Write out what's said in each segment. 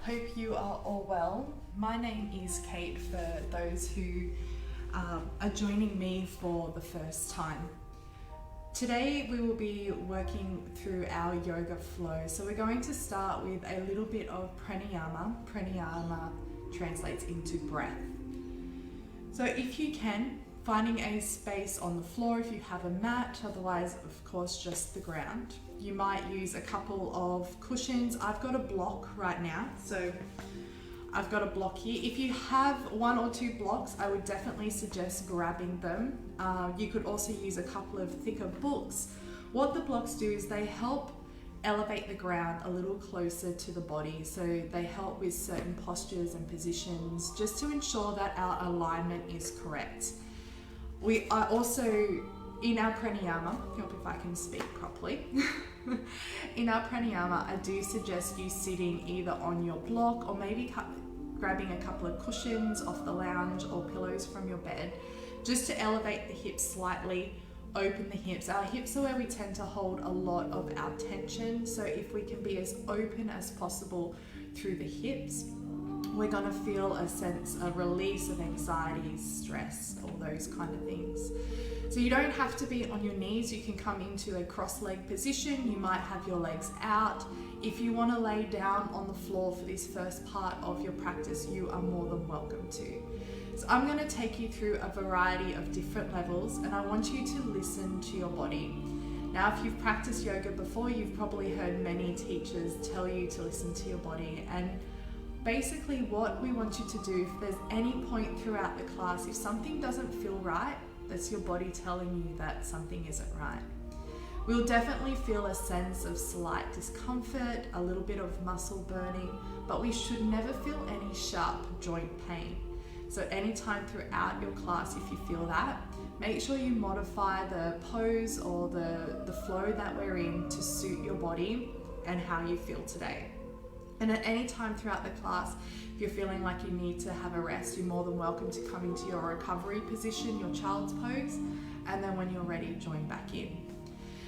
hope you are all well. My name is Kate for those who are joining me for the first time. Today we will be working through our yoga flow. So we're going to start with a little bit of pranayama. Pranayama translates into breath. So if you can, finding a space on the floor if you have a mat, otherwise of course just the ground. You might use a couple of cushions. I've got a block right now, so I've got a block here. If you have one or two blocks, I would definitely suggest grabbing them. You could also use a couple of thicker books. What the blocks do is they help elevate the ground a little closer to the body. So they help with certain postures and positions just to ensure that our alignment is correct. We are also, in our pranayama, hope if I can speak properly. In our pranayama, I do suggest you sitting either on your block or maybe grabbing a couple of cushions off the lounge or pillows from your bed, just to elevate the hips slightly, open the hips. Our hips are where we tend to hold a lot of our tension. So if we can be as open as possible through the hips, we're going to feel a sense of release of anxiety, stress, all those kind of things. So you don't have to be on your knees. You can come into a cross-leg position. You might have your legs out. If you want to lay down on the floor for this first part of your practice, you are more than welcome to. So I'm going to take you through a variety of different levels, and I want you to listen to your body. Now, if you've practiced yoga before, you've probably heard many teachers tell you to listen to your body. And basically what we want you to do, if there's any point throughout the class, if something doesn't feel right, that's your body telling you that something isn't right. We'll definitely feel a sense of slight discomfort, a little bit of muscle burning, but we should never feel any sharp joint pain. So anytime throughout your class, if you feel that, make sure you modify the pose or the flow that we're in to suit your body and how you feel today. And at any time throughout the class, if you're feeling like you need to have a rest, you're more than welcome to come into your recovery position, your child's pose, and then when you're ready, join back in.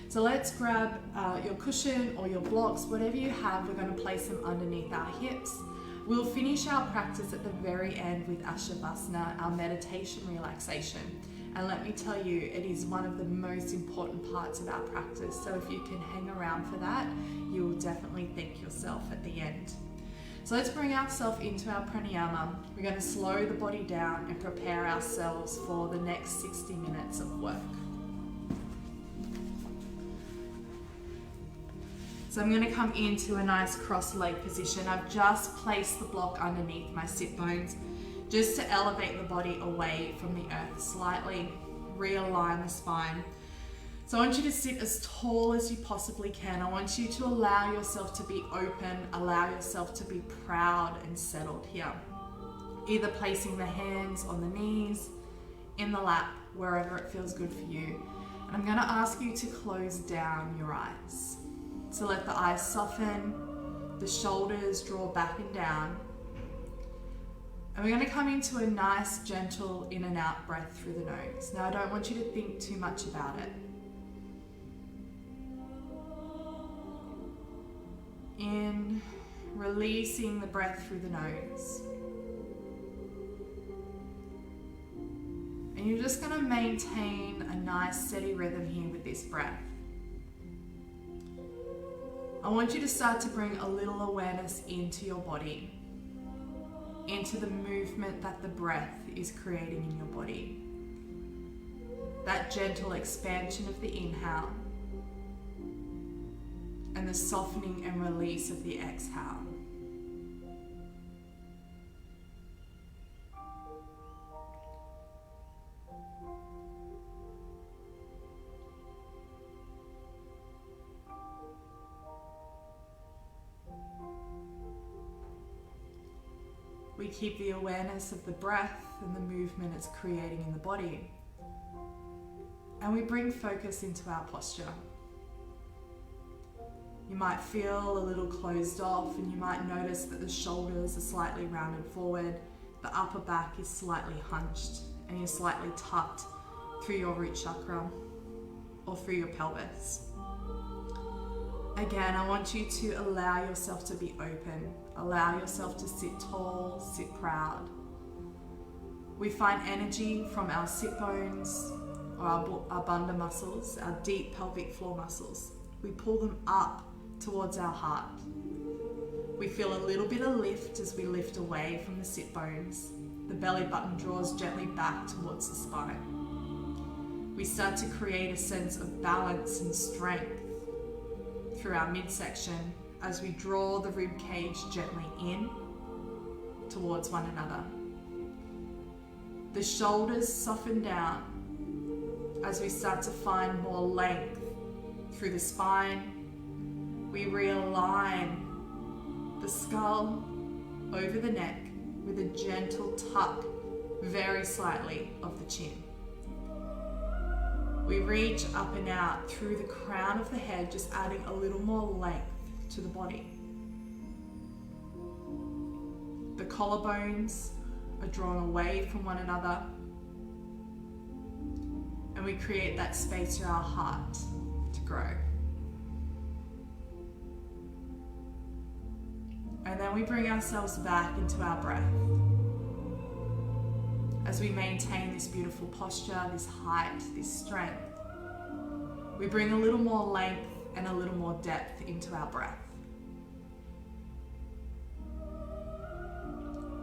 So let's grab your cushion or your blocks, whatever you have, we're going to place them underneath our hips. We'll finish our practice at the very end with Shavasana, our meditation relaxation. And let me tell you, it is one of the most important parts of our practice. So if you can hang around for that, you will definitely thank yourself at the end. So let's bring ourselves into our pranayama. We're going to slow the body down and prepare ourselves for the next 60 minutes of work. So I'm going to come into a nice cross-leg position. I've just placed the block underneath my sit bones, just to elevate the body away from the earth slightly, realign the spine. So I want you to sit as tall as you possibly can. I want you to allow yourself to be open, allow yourself to be proud and settled here. Either placing the hands on the knees, in the lap, wherever it feels good for you. And I'm going to ask you to close down your eyes. So let the eyes soften, the shoulders draw back and down. And we're going to come into a nice, gentle in and out breath through the nose. Now, I don't want you to think too much about it. In, releasing the breath through the nose. And you're just going to maintain a nice, steady rhythm here with this breath. I want you to start to bring a little awareness into your body, into the movement that the breath is creating in your body. That gentle expansion of the inhale and the softening and release of the exhale. We keep the awareness of the breath and the movement it's creating in the body. And we bring focus into our posture. You might feel a little closed off, and you might notice that the shoulders are slightly rounded forward, the upper back is slightly hunched, and you're slightly tucked through your root chakra or through your pelvis. Again, I want you to allow yourself to be open. Allow yourself to sit tall, sit proud. We find energy from our sit bones or our bandha muscles, our deep pelvic floor muscles. We pull them up towards our heart. We feel a little bit of lift as we lift away from the sit bones. The belly button draws gently back towards the spine. We start to create a sense of balance and strength through our midsection as we draw the rib cage gently in towards one another. The shoulders soften down as we start to find more length through the spine. We realign the skull over the neck with a gentle tuck, very slightly, of the chin. We reach up and out through the crown of the head, just adding a little more length to the body. The collarbones are drawn away from one another, and we create that space for our heart to grow. And then we bring ourselves back into our breath as we maintain this beautiful posture, this height, this strength. We bring a little more length and a little more depth into our breath.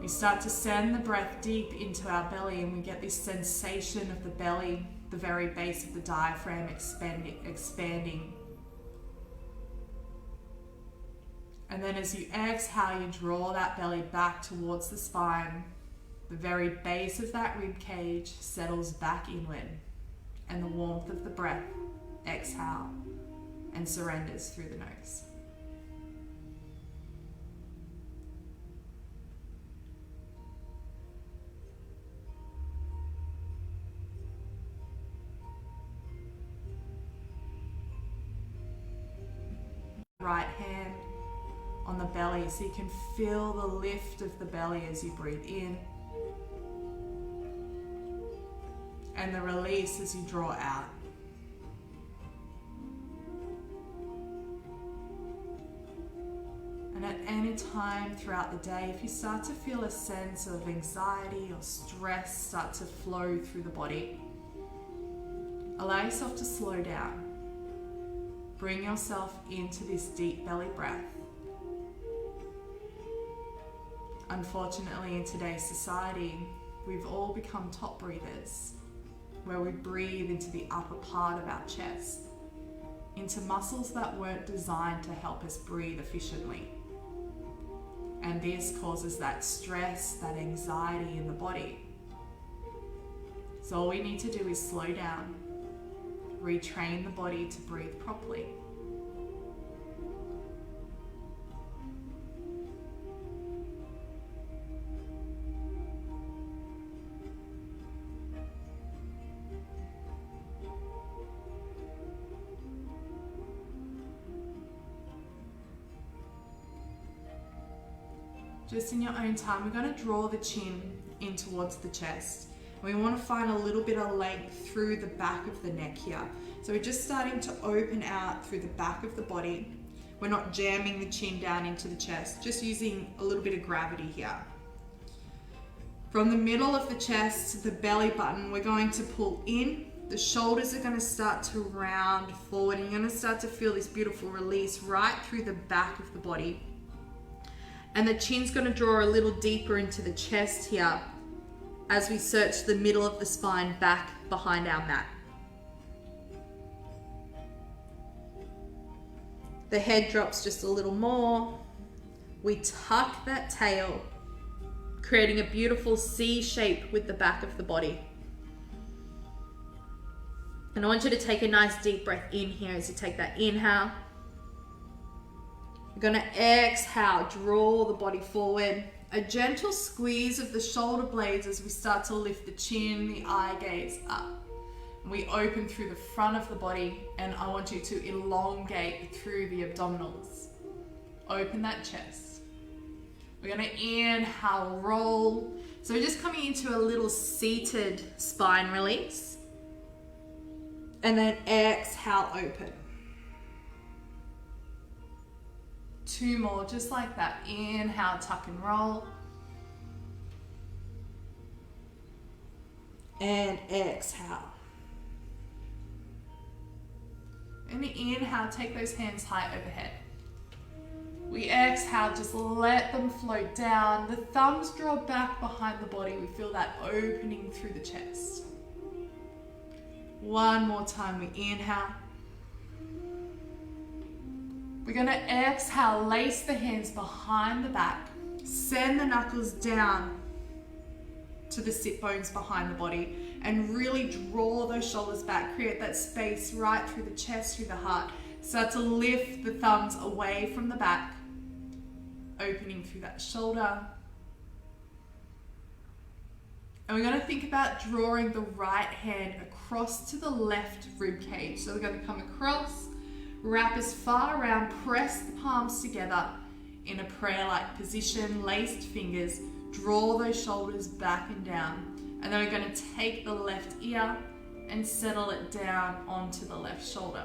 We start to send the breath deep into our belly, and we get this sensation of the belly, the very base of the diaphragm expanding. And then as you exhale, you draw that belly back towards the spine. The very base of that rib cage settles back inward, and the warmth of the breath exhale and surrenders through the nose. Right hand on the belly so you can feel the lift of the belly as you breathe in, and the release as you draw out. And at any time throughout the day, if you start to feel a sense of anxiety or stress start to flow through the body, allow yourself to slow down. Bring yourself into this deep belly breath. Unfortunately, in today's society, we've all become top breathers, where we breathe into the upper part of our chest, into muscles that weren't designed to help us breathe efficiently. And this causes that stress, that anxiety in the body. So all we need to do is slow down, retrain the body to breathe properly. Just in your own time, we're going to draw the chin in towards the chest. We want to find a little bit of length through the back of the neck here. So we're just starting to open out through the back of the body. We're not jamming the chin down into the chest, just using a little bit of gravity here. From the middle of the chest to the belly button, we're going to pull in. The shoulders are going to start to round forward, and you're going to start to feel this beautiful release right through the back of the body. And the chin's going to draw a little deeper into the chest here as we search the middle of the spine back behind our mat. The head drops just a little more. We tuck that tail, creating a beautiful C shape with the back of the body. And I want you to take a nice deep breath in here as you take that inhale. We're going to exhale, draw the body forward. A gentle squeeze of the shoulder blades as we start to lift the chin, the eye gaze up. And we open through the front of the body, and I want you to elongate through the abdominals. Open that chest. We're going to inhale, roll. So we're just coming into a little seated spine release. And then exhale, open. 2 more, just like that. Inhale, tuck and roll. And exhale. And inhale, take those hands high overhead. We exhale, just let them float down. The thumbs draw back behind the body. We feel that opening through the chest. One more time, we inhale. We're going to exhale, lace the hands behind the back. Send the knuckles down to the sit bones behind the body and really draw those shoulders back. Create that space right through the chest, through the heart. Start to lift the thumbs away from the back, opening through that shoulder. And we're going to think about drawing the right hand across to the left rib cage. So we're going to come across, wrap as far around, press the palms together in a prayer-like position, laced fingers, draw those shoulders back and down. And then we're going to take the left ear and settle it down onto the left shoulder.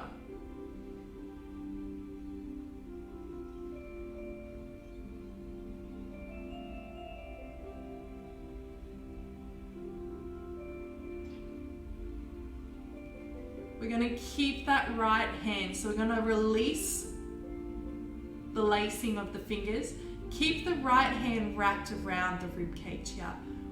We're going to keep that right hand. So we're going to release the lacing of the fingers. Keep the right hand wrapped around the rib cage here.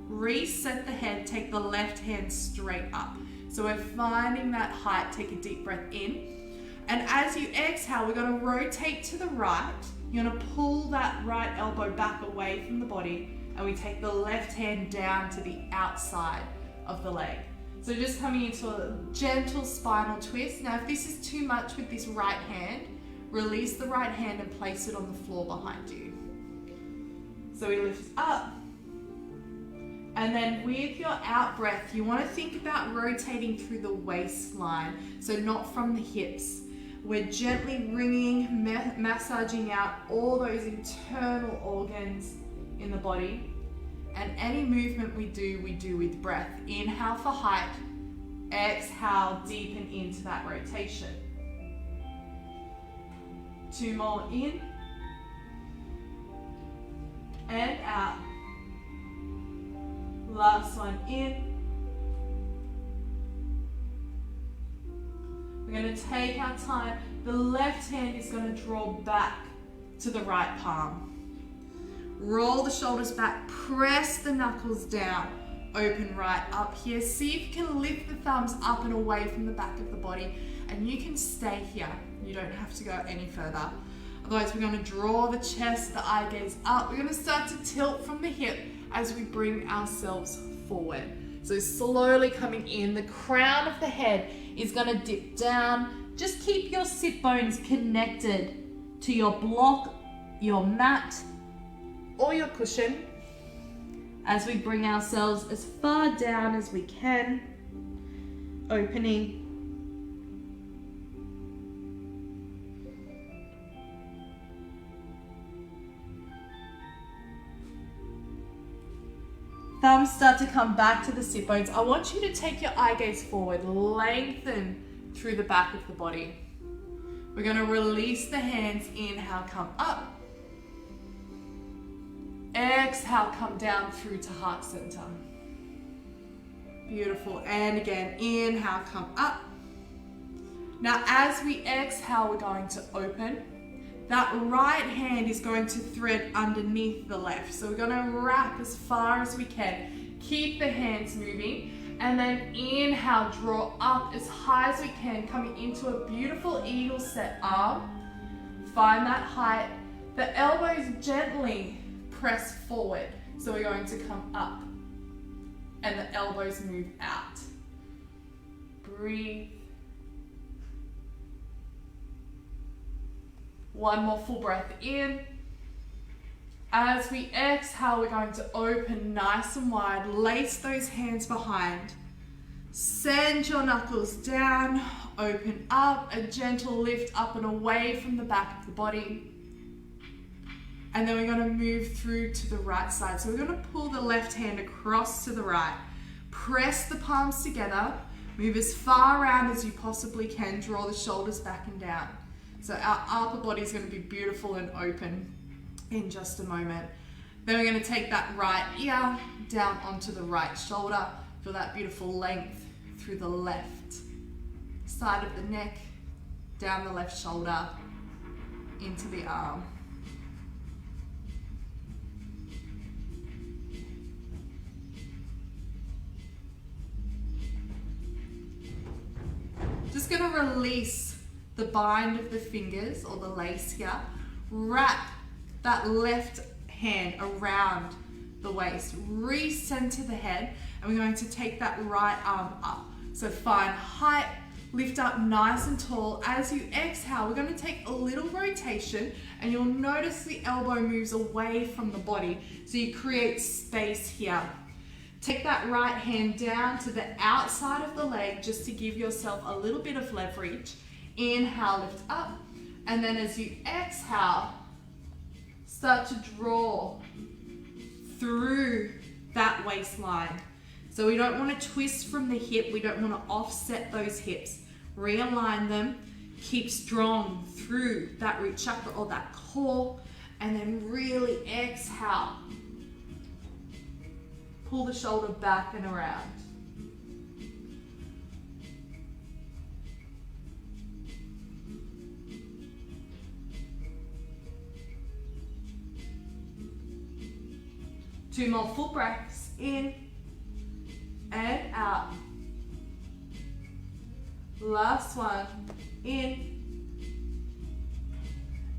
Reset the head, take the left hand straight up. So we're finding that height. Take a deep breath in. And as you exhale, we're going to rotate to the right. You're going to pull that right elbow back away from the body. And we take the left hand down to the outside of the leg. So just coming into a gentle spinal twist. Now, if this is too much with this right hand, release the right hand and place it on the floor behind you. So we lift up. And then with your out breath, you want to think about rotating through the waistline. So not from the hips. We're gently wringing, massaging out all those internal organs in the body. And any movement we do with breath. Inhale for height. Exhale, deepen into that rotation. 2 more in. And out. Last one in. We're going to take our time. The left hand is going to draw back to the right palm. Roll the shoulders back, press the knuckles down, open right up here. See if you can lift the thumbs up and away from the back of the body, and you can stay here. You don't have to go any further. Otherwise, we're going to draw the chest, the eye gaze up. We're going to start to tilt from the hip as we bring ourselves forward. So slowly coming in, the crown of the head is going to dip down. Just keep your sit bones connected to your block, your mat, or your cushion as we bring ourselves as far down as we can, opening. Thumbs start to come back to the sit bones. I want you to take your eye gaze forward, lengthen through the back of the body. We're going to release the hands, inhale, come up. Exhale, come down through to heart center. Beautiful. And again, inhale, come up. Now, as we exhale, we're going to open. That right hand is going to thread underneath the left. So we're going to wrap as far as we can. Keep the hands moving. And then inhale, draw up as high as we can, coming into a beautiful eagle set arm. Find that height. The elbows gently press forward. So we're going to come up and the elbows move out. Breathe. One more full breath in. As we exhale, we're going to open nice and wide. Lace those hands behind. Send your knuckles down. Open up. A gentle lift up and away from the back of the body. And then we're going to move through to the right side. So we're going to pull the left hand across to the right. Press the palms together. Move as far around as you possibly can. Draw the shoulders back and down. So our upper body is going to be beautiful and open in just a moment. Then we're going to take that right ear down onto the right shoulder. Feel that beautiful length through the left side of the neck, down the left shoulder, into the arm. Just going to release the bind of the fingers or the lace here. Wrap that left hand around the waist. Recenter the head, and we're going to take that right arm up. So find height, lift up nice and tall. As you exhale, we're going to take a little rotation, and you'll notice the elbow moves away from the body. So you create space here. Take that right hand down to the outside of the leg just to give yourself a little bit of leverage. Inhale, lift up. And then as you exhale, start to draw through that waistline. So we don't want to twist from the hip. We don't want to offset those hips. Realign them. Keep strong through that root chakra or that core. And then really exhale. Pull the shoulder back and around. Two more full breaths, in and out. Last one, in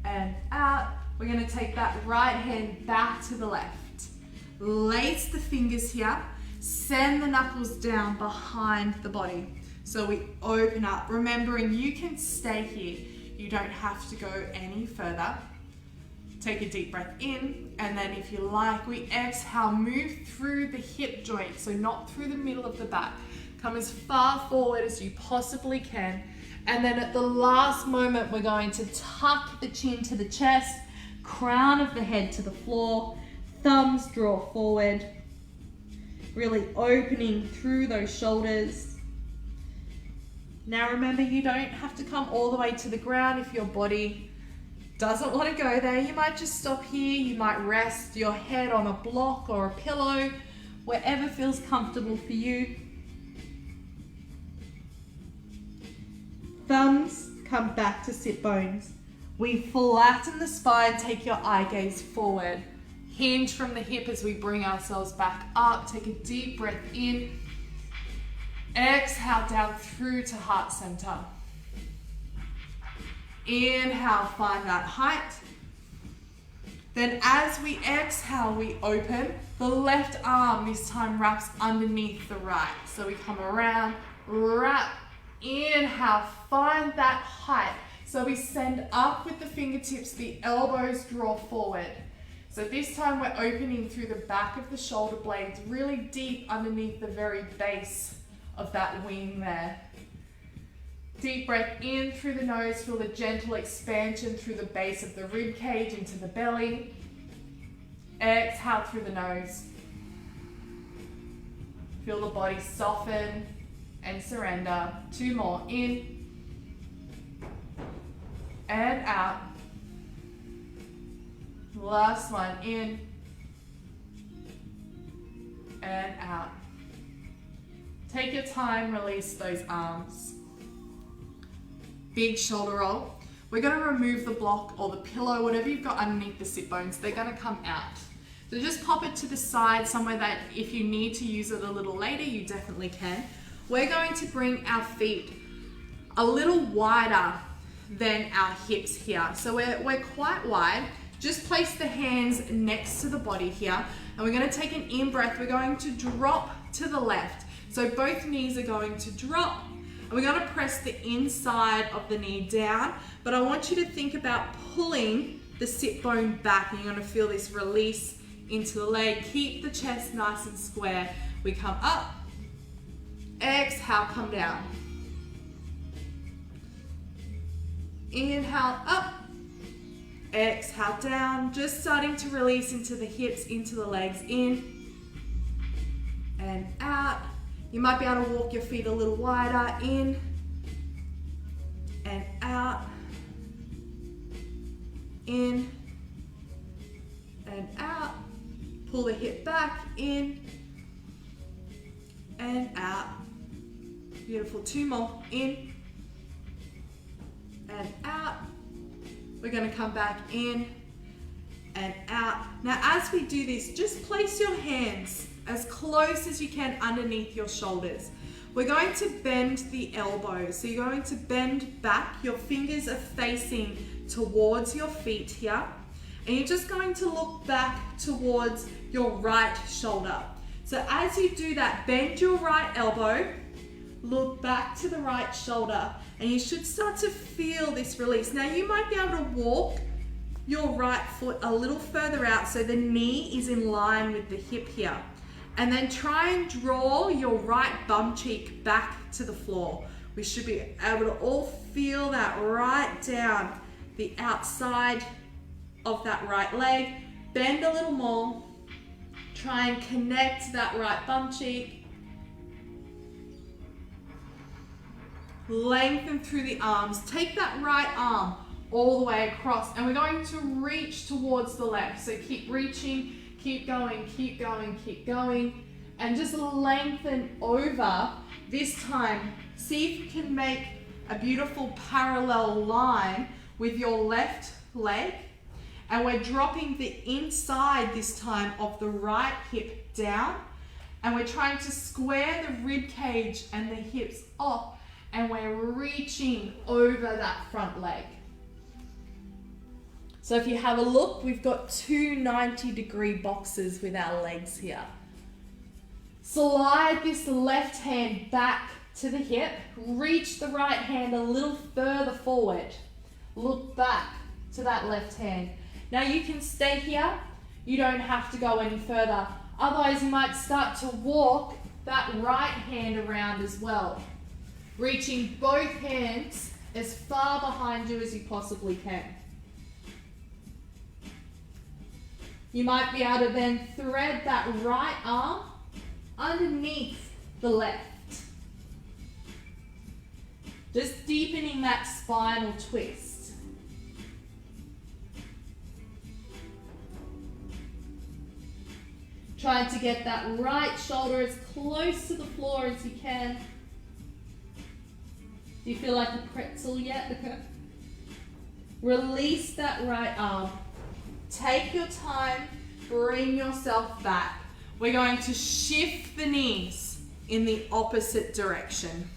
and out. We're going to take that right hand back to the left. Lace the fingers here. Send the knuckles down behind the body. So we open up, remembering you can stay here. You don't have to go any further. Take a deep breath in, and then if you like, we exhale, move through the hip joint, so not through the middle of the back. Come as far forward as you possibly can. And then at the last moment, we're going to tuck the chin to the chest, crown of the head to the floor, thumbs draw forward, really opening through those shoulders. Now remember, you don't have to come all the way to the ground if your body doesn't want to go there. You might just stop here. You might rest your head on a block or a pillow, wherever feels comfortable for you. Thumbs come back to sit bones. We flatten the spine, take your eye gaze forward. Hinge from the hip as we bring ourselves back up. Take a deep breath in. Exhale down through to heart center. Inhale, find that height. Then as we exhale, we open. The left arm this time wraps underneath the right. So we come around, wrap, inhale, find that height. So we send up with the fingertips, the elbows draw forward. So this time we're opening through the back of the shoulder blades, really deep underneath the very base of that wing there. Deep breath in through the nose, feel the gentle expansion through the base of the rib cage into the belly. Exhale through the nose. Feel the body soften and surrender. Two more, in and out. Last one, in and out. Take your time, release those arms. Big shoulder roll. We're going to remove the block or the pillow, whatever you've got underneath the sit bones, they're going to come out. So just pop it to the side somewhere that if you need to use it a little later, you definitely can. We're going to bring our feet a little wider than our hips here. So we're quite wide. Just place the hands next to the body here. And we're going to take an in-breath. We're going to drop to the left. So both knees are going to drop. And we're going to press the inside of the knee down. But I want you to think about pulling the sit bone back. And you're going to feel this release into the leg. Keep the chest nice and square. We come up. Exhale, come down. Inhale, up. Exhale, down. Just starting to release into the hips, into the legs. In and out. You might be able to walk your feet a little wider. In and out. in and out. Pull the hip back, in and out. Beautiful, 2 more, in and out. We're going to come back in and out. Now as we do this, just place your hands as close as you can underneath your shoulders. We're going to bend the elbows. So you're going to bend back. Your fingers are facing towards your feet here. And you're just going to look back towards your right shoulder. So as you do that, bend your right elbow, look back to the right shoulder, and you should start to feel this release. Now you might be able to walk your right foot a little further out so the knee is in line with the hip here. And then try and draw your right bum cheek back to the floor. We should be able to all feel that right down the outside of that right leg. Bend a little more. Try and connect that right bum cheek. Lengthen through the arms. Take that right arm all the way across, and we're going to reach towards the left. So keep reaching, keep going, keep going, keep going, and just lengthen over. This time, see if you can make a beautiful parallel line with your left leg, and we're dropping the inside this time of the right hip down, and we're trying to square the rib cage and the hips off, and we're reaching over that front leg. So if you have a look, we've got 2 90-degree boxes with our legs here. Slide this left hand back to the hip. Reach the right hand a little further forward. Look back to that left hand. Now you can stay here. You don't have to go any further. Otherwise you might start to walk that right hand around as well. Reaching both hands as far behind you as you possibly can. You might be able to then thread that right arm underneath the left. Just deepening that spinal twist. Trying to get that right shoulder as close to the floor as you can. Do you feel like a pretzel yet? Release that right arm. Take your time, bring yourself back. We're going to shift the knees in the opposite direction.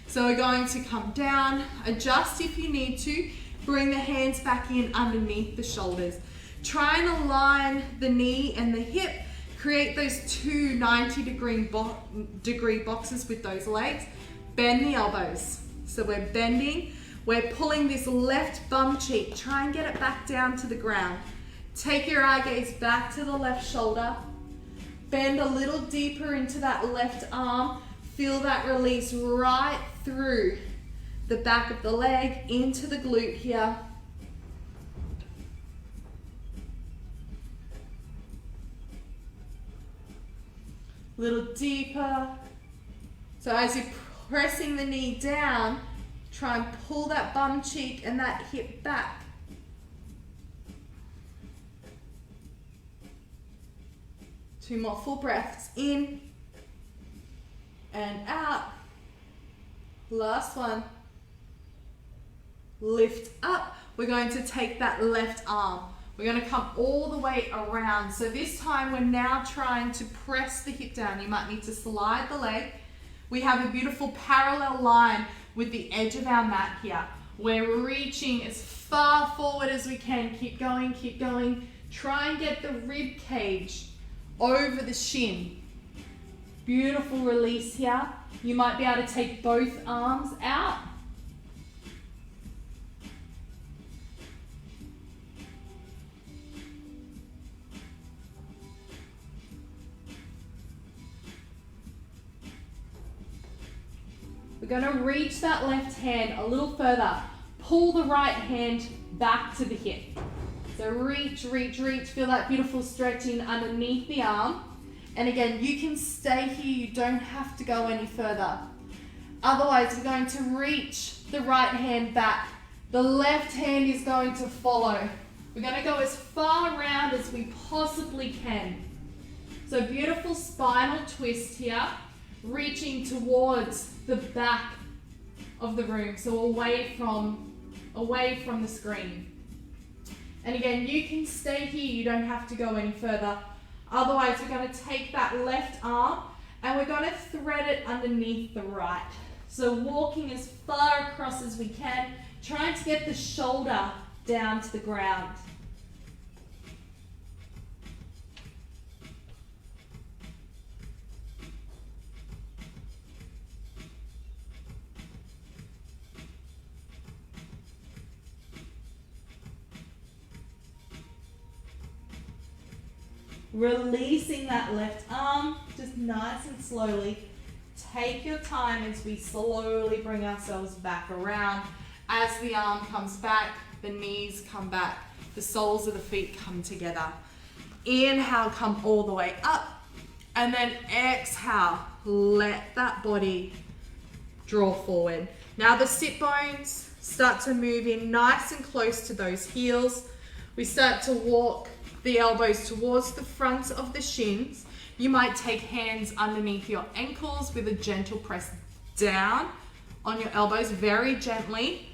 So we're going to come down, adjust if you need to, bring the hands back in underneath the shoulders. Try and align the knee and the hip, create those 2 90-degree boxes with those legs. Bend the elbows. So we're bending, we're pulling this left bum cheek, try and get it back down to the ground. Take your eye gaze back to the left shoulder. Bend a little deeper into that left arm. Feel that release right through the back of the leg into the glute here. Little deeper. So as you're pressing the knee down, try and pull that bum cheek and that hip back. Two more full breaths, in and out. Last one. Lift up. We're going to take that left arm. We're going to come all the way around. So this time we're now trying to press the hip down. You might need to slide the leg. We have a beautiful parallel line with the edge of our mat here. We're reaching as far forward as we can. Keep going, keep going. Try and get the rib cage over the shin. Beautiful release here. You might be able to take both arms out. We're going to reach that left hand a little further. Pull the right hand back to the hip. So reach, reach, reach. Feel that beautiful stretching underneath the arm. And again, you can stay here. You don't have to go any further. Otherwise, we're going to reach the right hand back. The left hand is going to follow. We're going to go as far around as we possibly can. So beautiful spinal twist here, reaching towards the back of the room, so away from the screen. And again, you can stay here, you don't have to go any further. Otherwise, we're going to take that left arm and we're going to thread it underneath the right. So walking as far across as we can, trying to get the shoulder down to the ground. Releasing that left arm, just nice and slowly. Take your time as we slowly bring ourselves back around. As the arm comes back, the knees come back, the soles of the feet come together. Inhale, come all the way up, and then exhale, let that body draw forward. Now the sit bones start to move in nice and close to those heels. We start to walk the elbows towards the front of the shins. You might take hands underneath your ankles with a gentle press down on your elbows, very gently,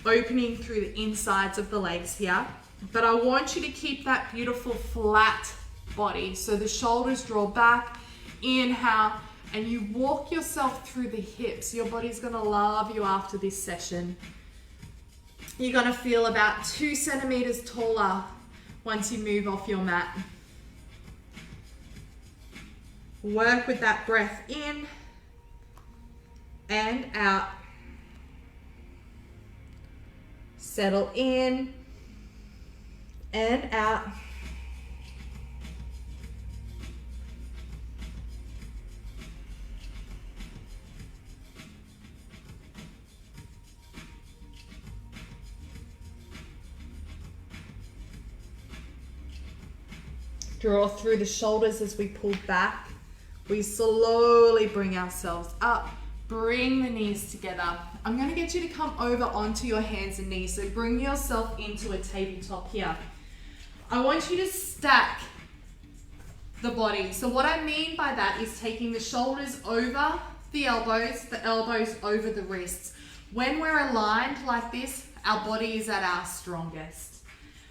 opening through the insides of the legs here. But I want you to keep that beautiful flat body. So the shoulders draw back, inhale, and you walk yourself through the hips. Your body's gonna love you after this session. You're gonna feel about 2 centimeters taller once you move off your mat. Work with that breath in and out. Settle in and out. Draw through the shoulders as we pull back. We slowly bring ourselves up. Bring the knees together. I'm going to get you to come over onto your hands and knees. So bring yourself into a tabletop here. I want you to stack the body. So what I mean by that is taking the shoulders over the elbows over the wrists. When we're aligned like this, our body is at our strongest.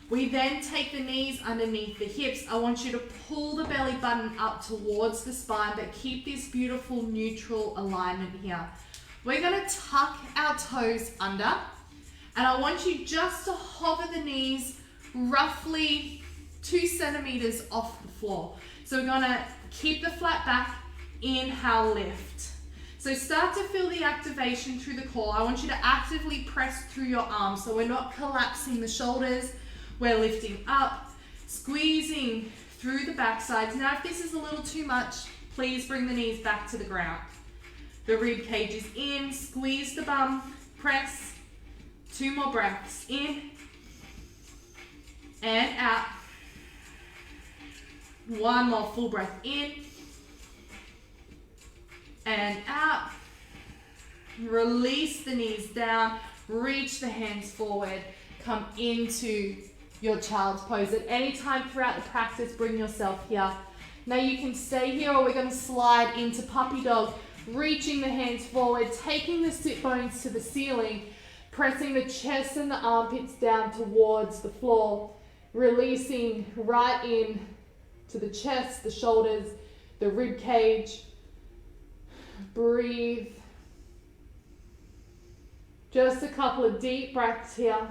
We then take the knees underneath the hips. I want you to pull the belly button up towards the spine, but keep this beautiful neutral alignment here. We're going to tuck our toes under, and I want you just to hover the knees roughly 2 centimeters off the floor. So we're going to keep the flat back, inhale, lift. So start to feel the activation through the core. I want you to actively press through your arms, so we're not collapsing the shoulders. We're lifting up, squeezing through the back sides. Now, if this is a little too much, please bring the knees back to the ground. The rib cage is in, squeeze the bum, press. 2 more breaths, in and out. 1 more full breath in and out. Release the knees down, reach the hands forward, come into your child's pose. At any time throughout the practice, bring yourself here. Now you can stay here, or we're going to slide into puppy dog, reaching the hands forward, taking the sit bones to the ceiling, pressing the chest and the armpits down towards the floor, releasing right in to the chest, the shoulders, the rib cage. Breathe. Just a couple of deep breaths here.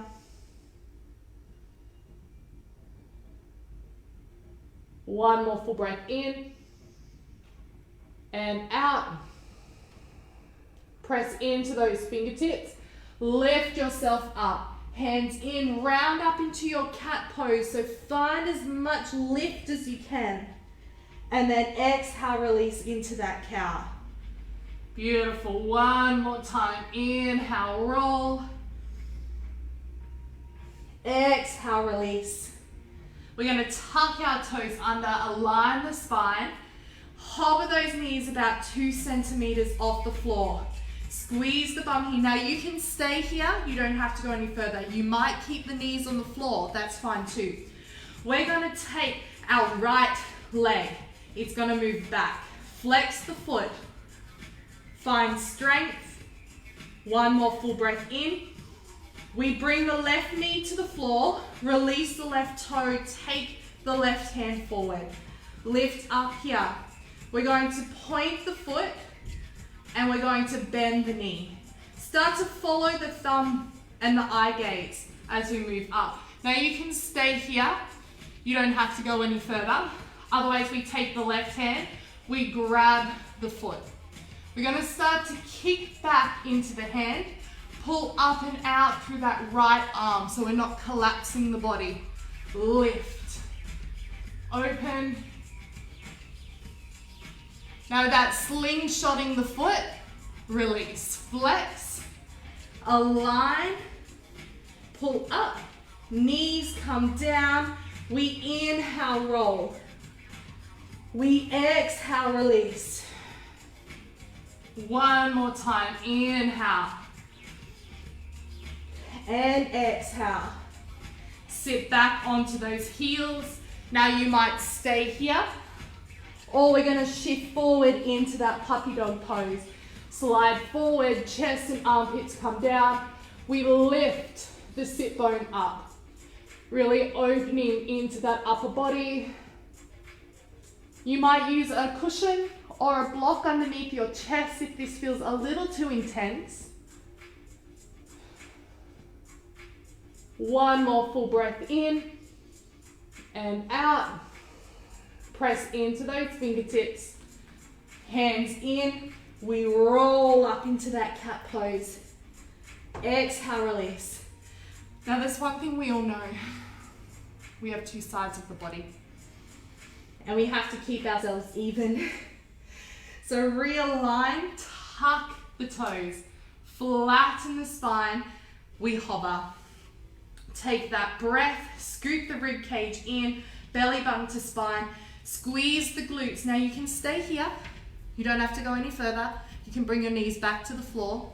One more full breath in and out. Press into those fingertips. Lift yourself up. Hands in, round up into your cat pose. So find as much lift as you can. And then exhale, release into that cow. Beautiful. One more time. Inhale, roll. Exhale, release. We're going to tuck our toes under, align the spine, hover those knees about 2 centimeters off the floor. Squeeze the bum here. Now you can stay here. You don't have to go any further. You might keep the knees on the floor. That's fine too. We're gonna take our right leg. It's gonna move back. Flex the foot. Find strength. One more full breath in. We bring the left knee to the floor. Release the left toe. Take the left hand forward. Lift up here. We're going to point the foot and we're going to bend the knee. Start to follow the thumb and the eye gaze as we move up. Now you can stay here. You don't have to go any further. Otherwise we take the left hand, we grab the foot. We're going to start to kick back into the hand, pull up and out through that right arm so we're not collapsing the body. Lift, open. Now that slingshotting the foot, release, flex, align, pull up, knees come down, we inhale, roll, we exhale, release. One more time, inhale, and exhale. Sit back onto those heels. Now you might stay here, or we're gonna shift forward into that puppy dog pose. Slide forward, chest and armpits come down. We lift the sit bone up, really opening into that upper body. You might use a cushion or a block underneath your chest if this feels a little too intense. One more full breath in and out. Press into those fingertips. Hands in. We roll up into that cat pose. Exhale, release. Now there's one thing we all know. We have two sides of the body. And we have to keep ourselves even. So realign, tuck the toes, flatten the spine, we hover. Take that breath, scoop the rib cage in, belly button to spine, squeeze the glutes. Now you can stay here. You don't have to go any further. You can bring your knees back to the floor,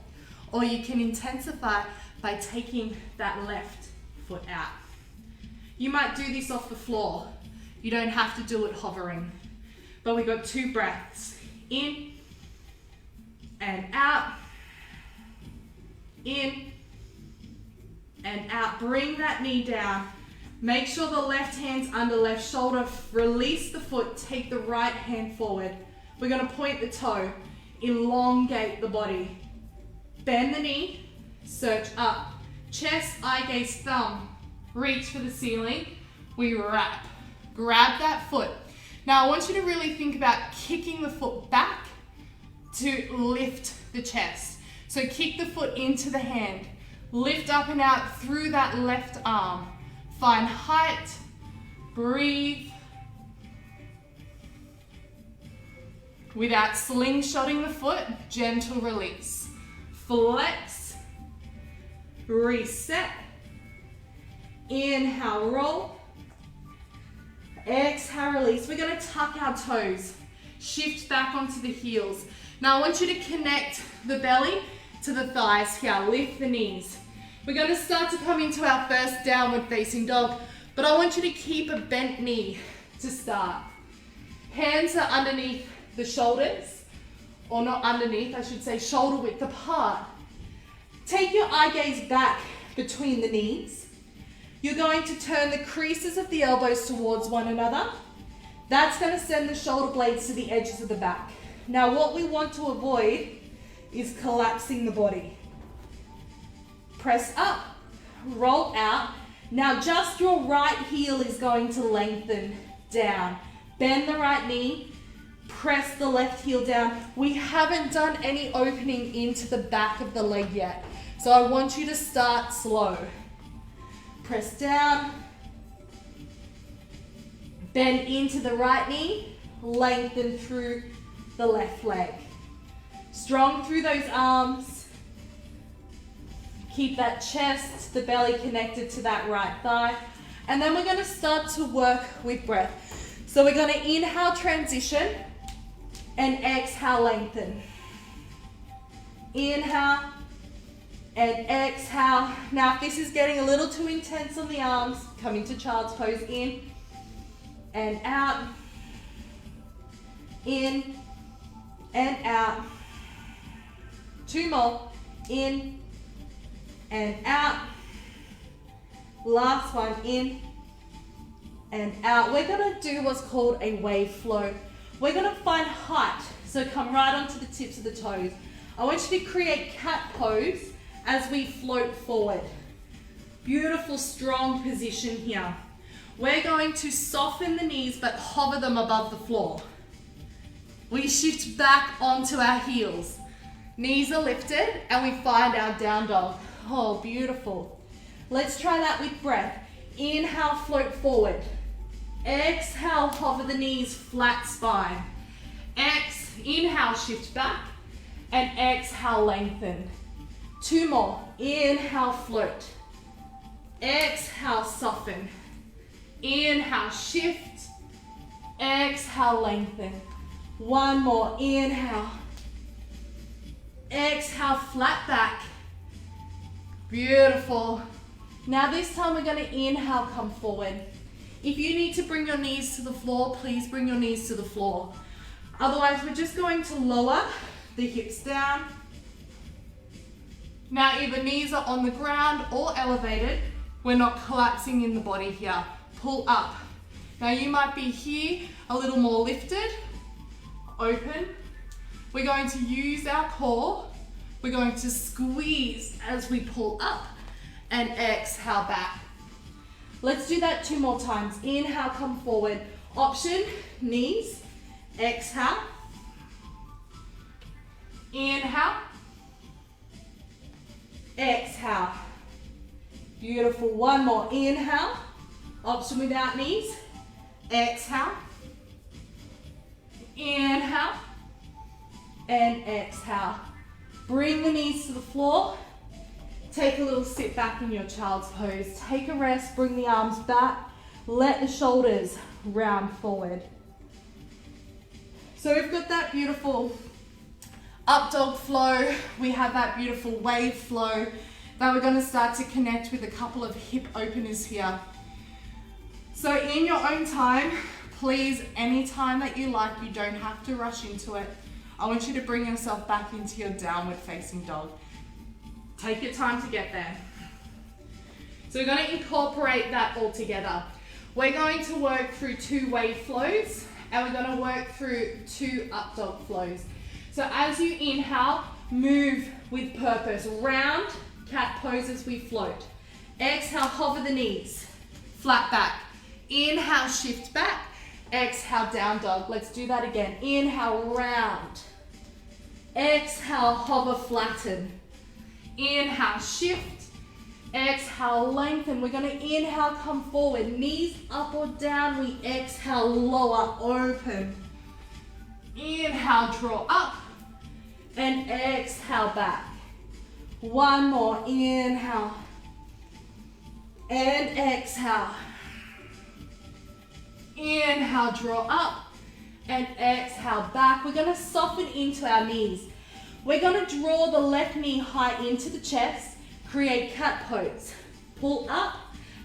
or you can intensify by taking that left foot out. You might do this off the floor. You don't have to do it hovering. But we got 2 breaths. In and out. In and out. Bring that knee down. Make sure the left hand's under left shoulder. Release the foot. Take the right hand forward. We're going to point the toe. Elongate the body. Bend the knee. Search up. Chest, eye gaze, thumb. Reach for the ceiling. We wrap. Grab that foot. Now I want you to really think about kicking the foot back to lift the chest. So kick the foot into the hand. Lift up and out through that left arm. Find height. Breathe. Without slingshotting the foot, gentle release. Flex. Reset. Inhale, roll. Exhale, release. We're going to tuck our toes. Shift back onto the heels. Now I want you to connect the belly to the thighs here. Lift the knees. We're going to start to come into our first downward facing dog, but I want you to keep a bent knee to start. Hands are underneath the shoulders, or not underneath, I should say shoulder width apart. Take your eye gaze back between the knees. You're going to turn the creases of the elbows towards one another. That's going to send the shoulder blades to the edges of the back. Now what we want to avoid is collapsing the body. Press up, roll out. Now just your right heel is going to lengthen down. Bend the right knee, press the left heel down. We haven't done any opening into the back of the leg yet. So I want you to start slow. Press down, bend into the right knee, lengthen through the left leg. Strong through those arms. Keep that chest, the belly connected to that right thigh. And then we're going to start to work with breath. So we're going to inhale, transition, and exhale, lengthen. Inhale and exhale. Now if this is getting a little too intense on the arms, come into child's pose. In and out. In and out. 2 more. In and out. Last one. In and out. We're going to do what's called a wave flow. We're going to find height. So come right onto the tips of the toes. I want you to create cat pose as we float forward. Beautiful, strong position here. We're going to soften the knees but hover them above the floor. We shift back onto our heels. Knees are lifted and we find our down dog. Oh, beautiful. Let's try that with breath. Inhale, float forward. Exhale, hover the knees, flat spine. Inhale, shift back. And exhale, lengthen. 2 more. Inhale, float. Exhale, soften. Inhale, shift. Exhale, lengthen. 1 more. Inhale. Exhale, flat back. Beautiful. Now this time we're going to inhale, come forward. If you need to bring your knees to the floor, please bring your knees to the floor. Otherwise, we're just going to lower the hips down. Now either knees are on the ground or elevated. We're not collapsing in the body here. Pull up. Now you might be here a little more lifted, open. We're going to use our core. We're going to squeeze as we pull up and exhale back. Let's do that 2 more times. Inhale, come forward. Option, knees. Exhale. Inhale. Exhale. Beautiful. 1 more. Inhale. Option without knees. Exhale. Inhale. And exhale. Bring the knees to the floor. Take a little sit back in your child's pose. Take a rest. Bring the arms back. Let the shoulders round forward. So we've got that beautiful up dog flow. We have that beautiful wave flow. Now we're going to start to connect with a couple of hip openers here. So in your own time, please, any time that you like, you don't have to rush into it. I want you to bring yourself back into your downward facing dog. Take your time to get there. So we're going to incorporate that all together. We're going to work through 2 wave flows and we're going to work through 2 up dog flows. So as you inhale, move with purpose. Round cat pose as we float. Exhale, hover the knees. Flat back. Inhale, shift back. Exhale, down dog. Let's do that again. Inhale, round. Exhale, hover, flatten. Inhale, shift. Exhale, lengthen. We're going to inhale, come forward. Knees up or down. We exhale, lower, open. Inhale, draw up. And exhale, back. 1 more. Inhale. And exhale. Inhale, draw up. And exhale, back. We're going to soften into our knees. We're going to draw the left knee high into the chest. Create cat pose. Pull up.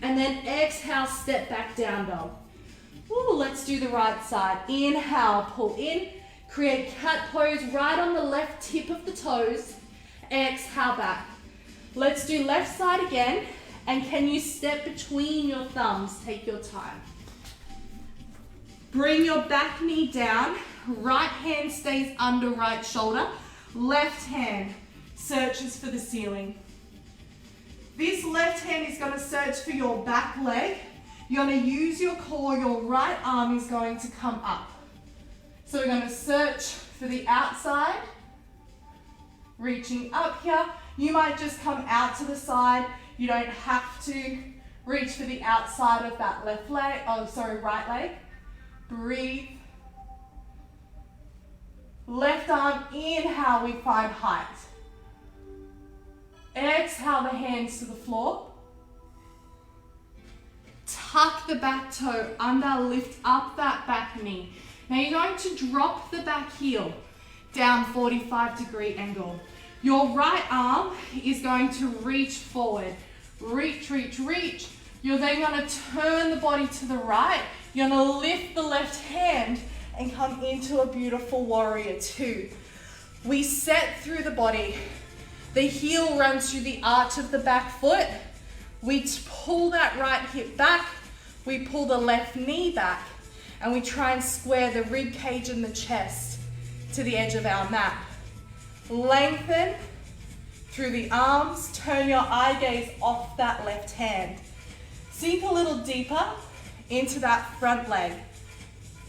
And then exhale, step back, down dog. Ooh, let's do the right side. Inhale, pull in. Create cat pose right on the left tip of the toes. Exhale, back. Let's do left side again. And can you step between your thumbs? Take your time. Bring your back knee down. Right hand stays under right shoulder. Left hand searches for the ceiling. This left hand is going to search for your back leg. You're going to use your core. Your right arm is going to come up. So we're going to search for the outside. Reaching up here. You might just come out to the side. You don't have to reach for the outside of that left leg. Oh, sorry, right leg. Breathe. Left arm, inhale, we find height. Exhale the hands to the floor. Tuck the back toe under, lift up that back knee. Now you're going to drop the back heel down 45-degree angle. Your right arm is going to reach forward. Reach, reach, reach. You're then going to turn the body to the right. You're going to lift the left hand and come into a beautiful warrior two. We set through the body. The heel runs through the arch of the back foot. We pull that right hip back. We pull the left knee back. And we try and square the rib cage and the chest to the edge of our mat. Lengthen through the arms. Turn your eye gaze off that left hand. Sink a little deeper into that front leg.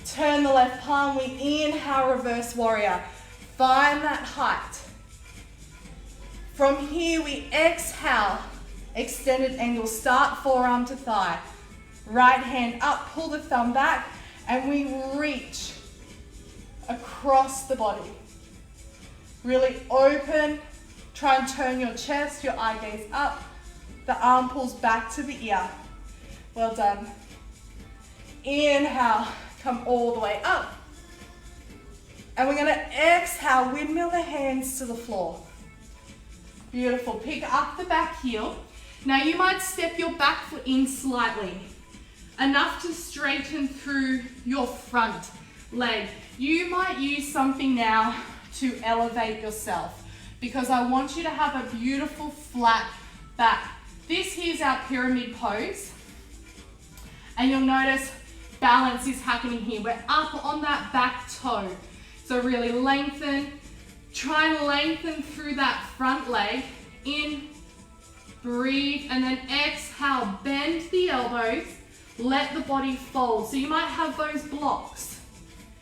Turn the left palm. We inhale, reverse warrior. Find that height. From here, we exhale, extended angle. Start forearm to thigh. Right hand up, pull the thumb back, and we reach across the body. Really open. Try and turn your chest, your eye gaze up. The arm pulls back to the ear. Well done. Inhale, come all the way up. And we're going to exhale, windmill the hands to the floor. Beautiful. Pick up the back heel. Now you might step your back foot in slightly, enough to straighten through your front leg. You might use something now to elevate yourself, because I want you to have a beautiful flat back. This here's our pyramid pose. And you'll notice balance is happening here. We're up on that back toe. So really lengthen. Try and lengthen through that front leg. In, breathe, and then exhale. Bend the elbows. Let the body fold. So you might have those blocks.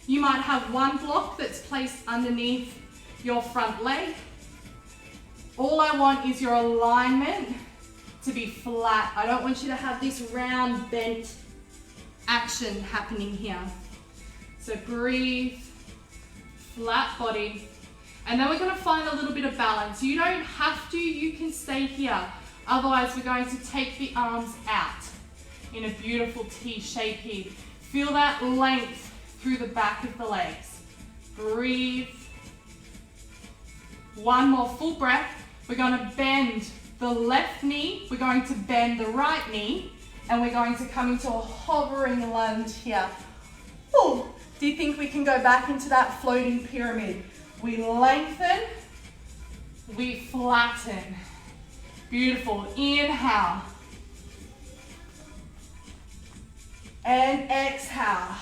You might have one block that's placed underneath your front leg. All I want is your alignment to be flat. I don't want you to have this round bent action happening here. So breathe, flat body. And then we're going to find a little bit of balance. You don't have to, you can stay here. Otherwise, we're going to take the arms out in a beautiful T shape here. Feel that length through the back of the legs. Breathe. One more full breath. We're going to bend the left knee. We're going to bend the right knee. And we're going to come into a hovering lunge here. Ooh. Do you think we can go back into that floating pyramid? We lengthen, we flatten. Beautiful. Inhale. And exhale.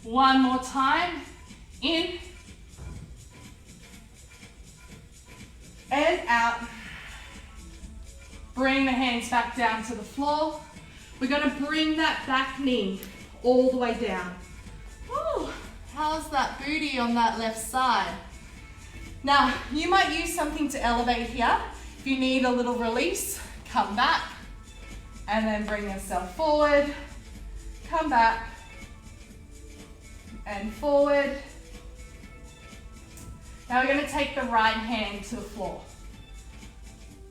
One more time. In. And out. Bring the hands back down to the floor. We're going to bring that back knee all the way down. Woo. How's that booty on that left side? Now, you might use something to elevate here. If you need a little release, come back and then bring yourself forward. Come back and forward. Now we're going to take the right hand to the floor.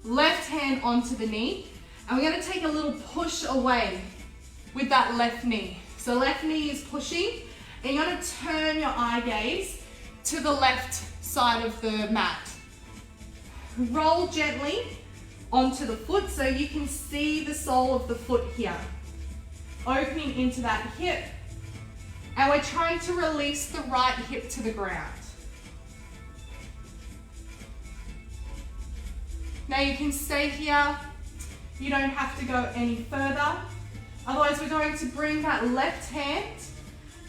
Left hand onto the knee. And we're going to take a little push away with that left knee. So left knee is pushing. And you're going to turn your eye gaze to the left side of the mat. Roll gently onto the foot so you can see the sole of the foot here. Opening into that hip. And we're trying to release the right hip to the ground. Now you can stay here. You don't have to go any further. Otherwise, we're going to bring that left hand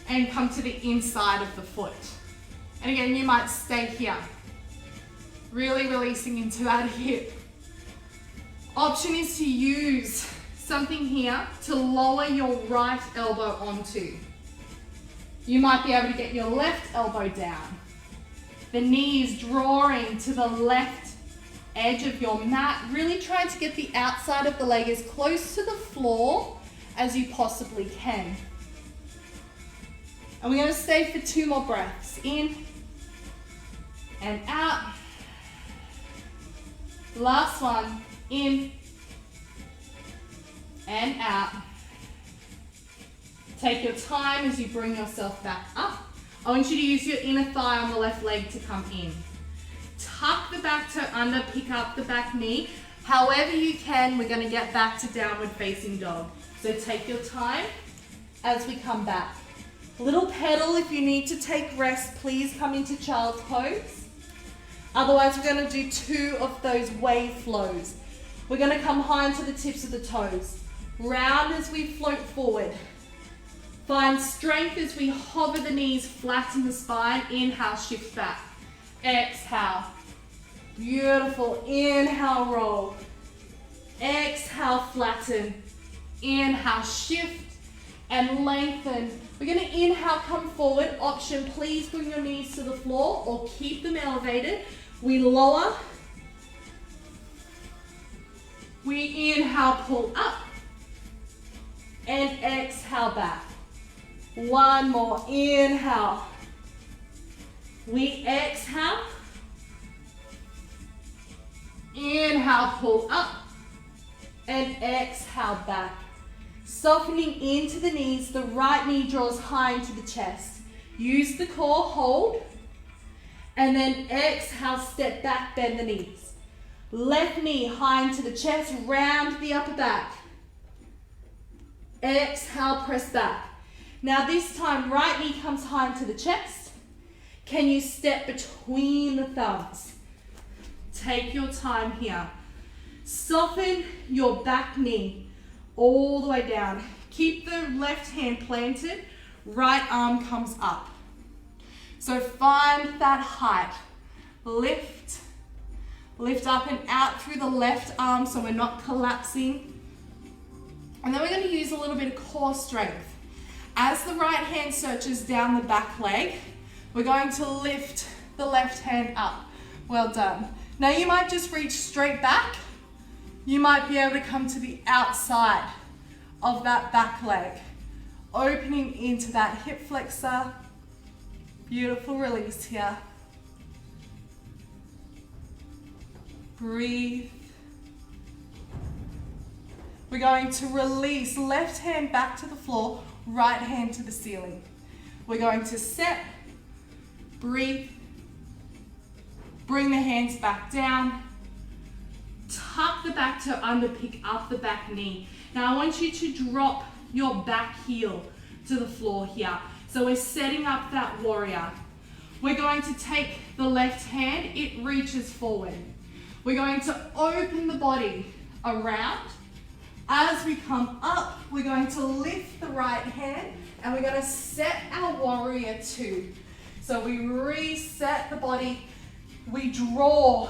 and come to the inside of the foot. And again, you might stay here. Really releasing into that hip. Option is to use something here to lower your right elbow onto. You might be able to get your left elbow down. The knee is drawing to the left edge of your mat, really trying to get the outside of the leg as close to the floor as you possibly can. And we're going to stay for 2 more breaths. In and out. Last one. In and out. Take your time as you bring yourself back up. I want you to use your inner thigh on the left leg to come in. tuck the back toe under, pick up the back knee. However you can, we're going to get back to downward facing dog. So take your time as we come back. Little pedal. If you need to take rest, please come into child's pose. Otherwise, we're going to do 2 of those wave flows. We're going to come high into the tips of the toes. Round as we float forward. Find strength as we hover the knees, flatten the spine. Inhale, shift back. Exhale. Beautiful. Inhale, roll. Exhale, flatten. Inhale, shift and lengthen. We're going to inhale, come forward. Option, please bring your knees to the floor or keep them elevated. We lower. We inhale, pull up. And exhale, back. One more. Inhale. We exhale. Inhale, pull up. And exhale, back. Softening into the knees, the right knee draws high into the chest. Use the core, hold. And then exhale, step back, bend the knees. Left knee high into the chest, round the upper back. Exhale, press back. Now this time, right knee comes high into the chest. Can you step between the thumbs? Take your time here. Soften your back knee all the way down. Keep the left hand planted, right arm comes up. So find that height. Lift, lift up and out through the left arm so we're not collapsing. And then we're going to use a little bit of core strength. As the right hand searches down the back leg, we're going to lift the left hand up. Well done. Now you might just reach straight back. You might be able to come to the outside of that back leg, opening into that hip flexor. Beautiful release here. Breathe. We're going to release left hand back to the floor, right hand to the ceiling. We're going to set, breathe, bring the hands back down, tuck the back toe under, pick up the back knee. Now I want you to drop your back heel to the floor here. So we're setting up that warrior. We're going to take the left hand, it reaches forward. We're going to open the body around. As we come up, we're going to lift the right hand and we're going to set our warrior 2. So we reset the body, we draw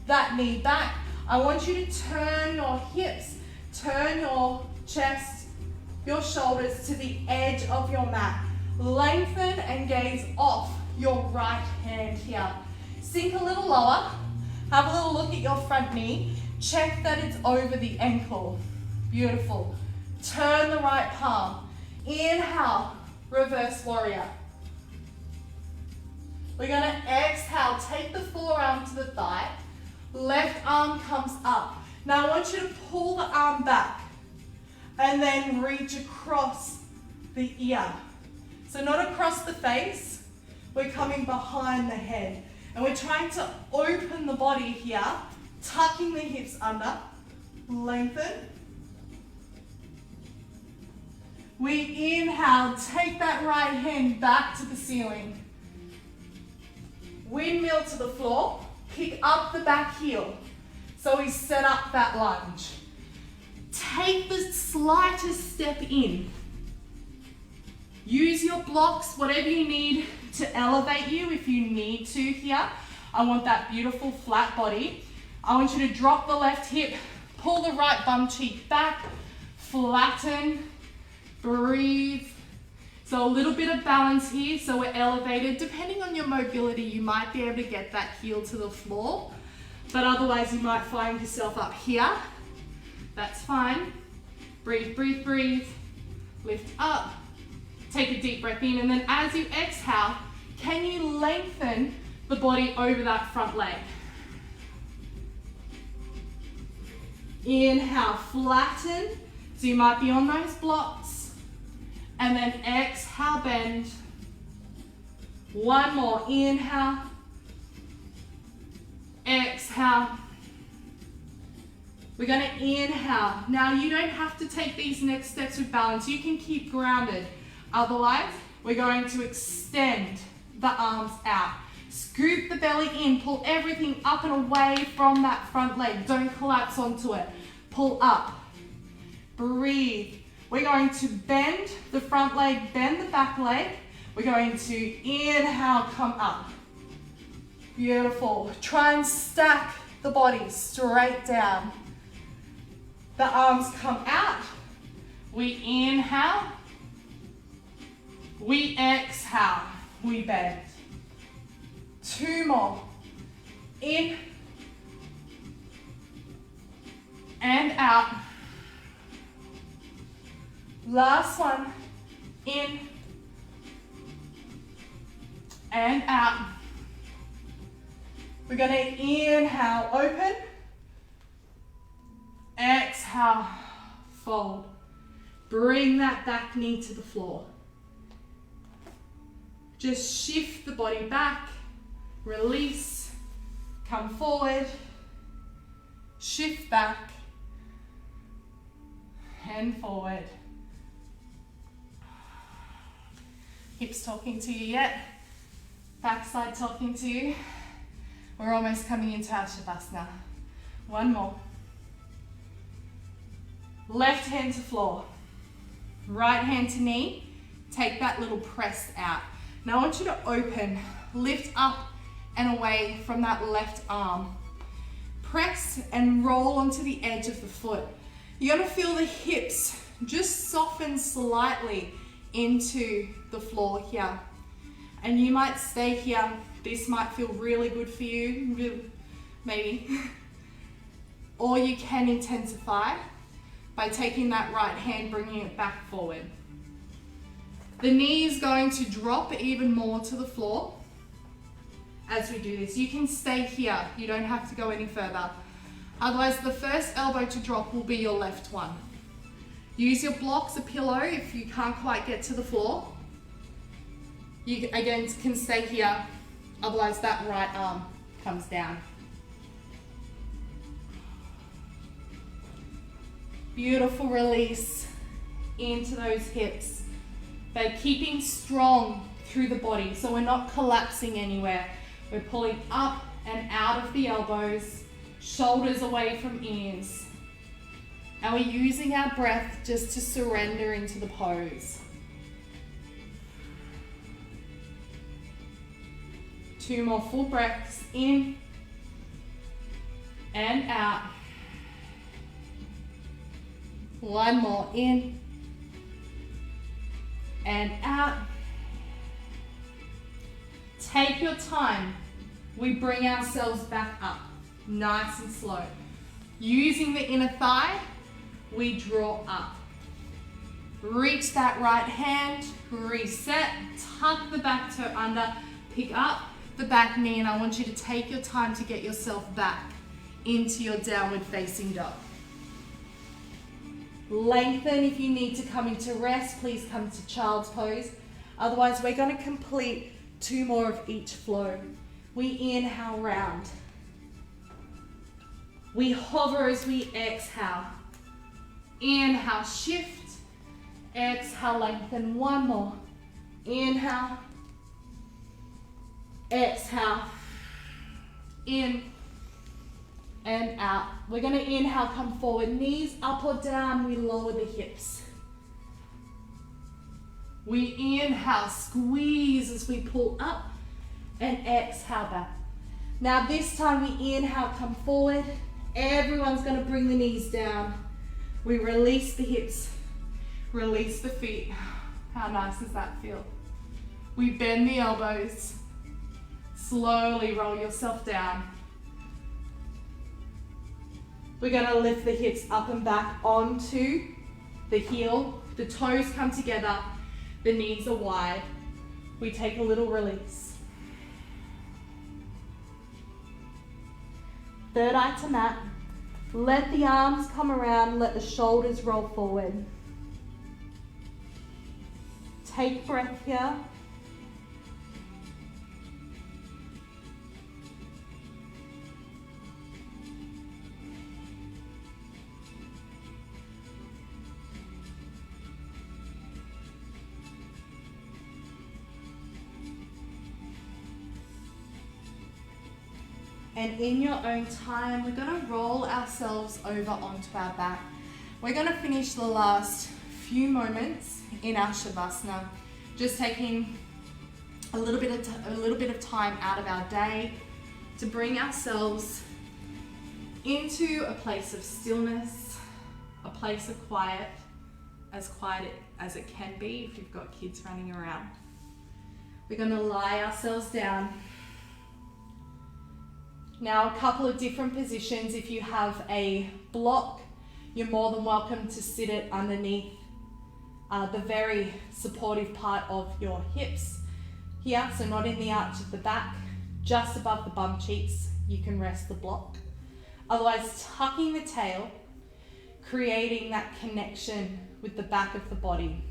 that knee back. I want you to turn your hips, turn your chest, your shoulders to the edge of your mat. Lengthen and gaze off your right hand here. Sink a little lower, have a little look at your front knee, check that it's over the ankle. Beautiful. Turn the right palm. Inhale, reverse warrior. We're going to exhale, take the forearm to the thigh. Left arm comes up. Now I want you to pull the arm back and then reach across the ear. So not across the face, we're coming behind the head. And we're trying to open the body here, tucking the hips under, lengthen. We inhale, take that right hand back to the ceiling. Windmill to the floor, kick up the back heel. So we set up that lunge. Take the slightest step in. Use your blocks, whatever you need to elevate you if you need to here. I want that beautiful flat body. I want you to drop the left hip, pull the right bum cheek back, flatten, breathe. So a little bit of balance here, so we're elevated. Depending on your mobility, you might be able to get that heel to the floor, but otherwise you might find yourself up here. That's fine. Breathe, breathe, breathe. Lift up. Take a deep breath in, and then as you exhale, can you lengthen the body over that front leg? Inhale, flatten. So you might be on those blocks. And then exhale, bend. One more, inhale. exhale. We're going to inhale. Now you don't have to take these next steps with balance. You can keep grounded. Otherwise, we're going to extend the arms out. Scoop the belly in. Pull everything up and away from that front leg. Don't collapse onto it. Pull up. Breathe. We're going to bend the front leg, bend the back leg. We're going to inhale, come up. Beautiful. Try and stack the body straight down. The arms come out. We inhale. We exhale. We bend. 2 more. In and out. Last one. In and out. We're going to inhale, open. Exhale, fold. Bring that back knee to the floor. Just shift the body back, release, come forward, shift back, and forward. Hips talking to you yet? Backside talking to you? We're almost coming into our Shavasana. 1 more. Left hand to floor, right hand to knee. Take that little press out. Now I want you to open, lift up and away from that left arm. Press and roll onto the edge of the foot. You're gonna feel the hips just soften slightly into the floor here. And you might stay here. This might feel really good for you, maybe. Or you can intensify by taking that right hand, bringing it back forward. The knee is going to drop even more to the floor as we do this. You can stay here. You don't have to go any further. Otherwise, the first elbow to drop will be your left one. Use your blocks, a pillow, if you can't quite get to the floor. You, again, can stay here. Otherwise, that right arm comes down. Beautiful release into those hips. But keeping strong through the body, so we're not collapsing anywhere. We're pulling up and out of the elbows, shoulders away from ears. And we're using our breath just to surrender into the pose. 2 more full breaths in and out. 1 more in and out. Take your time. We bring ourselves back up, nice and slow. Using the inner thigh, we draw up. Reach that right hand, reset, tuck the back toe under, pick up the back knee, and I want you to take your time to get yourself back into your downward facing dog. Lengthen if you need to come into rest, please come to child's pose. Otherwise, we're going to complete 2 more of each flow. We inhale round. We hover as we exhale. Inhale, shift. Exhale, lengthen. 1 more. Inhale. Exhale. In and out. We're going to inhale, come forward. Knees up or down, we lower the hips. We inhale, squeeze as we pull up, and exhale back. Now this time we inhale, come forward. Everyone's going to bring the knees down. We release the hips, release the feet. How nice does that feel? We bend the elbows. Slowly roll yourself down. We're going to lift the hips up and back onto the heel. The toes come together. The knees are wide. We take a little release. Third eye to mat. Let the arms come around. Let the shoulders roll forward. Take breath here. And in your own time, we're going to roll ourselves over onto our back. We're going to finish the last few moments in our Shavasana, just taking a little bit of time out of our day to bring ourselves into a place of stillness, a place of quiet as it can be if you've got kids running around. We're going to lie ourselves down. Now, a couple of different positions. If you have a block, you're more than welcome to sit it underneath the very supportive part of your hips here, so not in the arch of the back, just above the bum cheeks, you can rest the block. Otherwise, tucking the tail, creating that connection with the back of the body.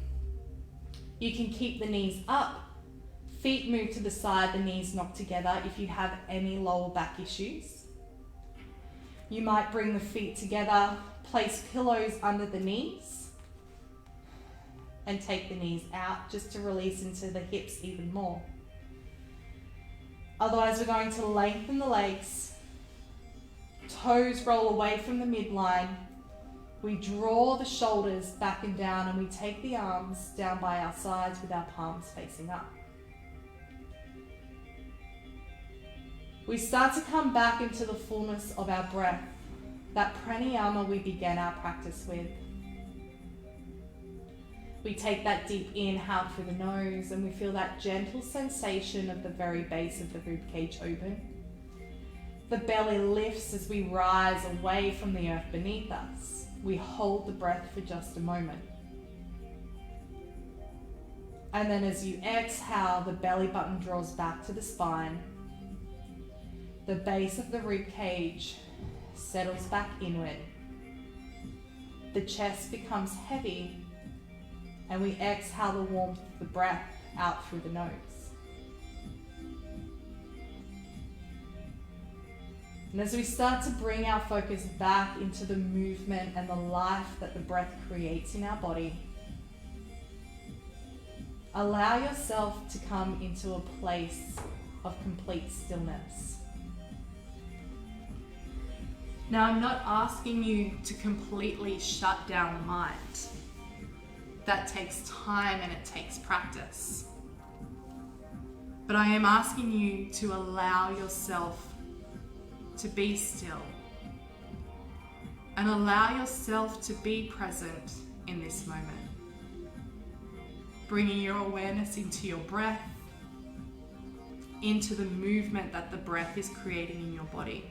You can keep the knees up, feet move to the side, the knees knock together if you have any lower back issues. You might bring the feet together, place pillows under the knees, and take the knees out just to release into the hips even more. Otherwise, we're going to lengthen the legs, toes roll away from the midline. We draw the shoulders back and down, and we take the arms down by our sides with our palms facing up. We start to come back into the fullness of our breath, that pranayama we began our practice with. We take that deep inhale through the nose, and we feel that gentle sensation of the very base of the ribcage open. The belly lifts as we rise away from the earth beneath us. We hold the breath for just a moment. And then as you exhale, the belly button draws back to the spine. The base of the ribcage settles back inward. The chest becomes heavy, and we exhale the warmth of the breath out through the nose. And as we start to bring our focus back into the movement and the life that the breath creates in our body, allow yourself to come into a place of complete stillness. Now, I'm not asking you to completely shut down the mind. That takes time and it takes practice. But I am asking you to allow yourself to be still and allow yourself to be present in this moment. Bringing your awareness into your breath, into the movement that the breath is creating in your body.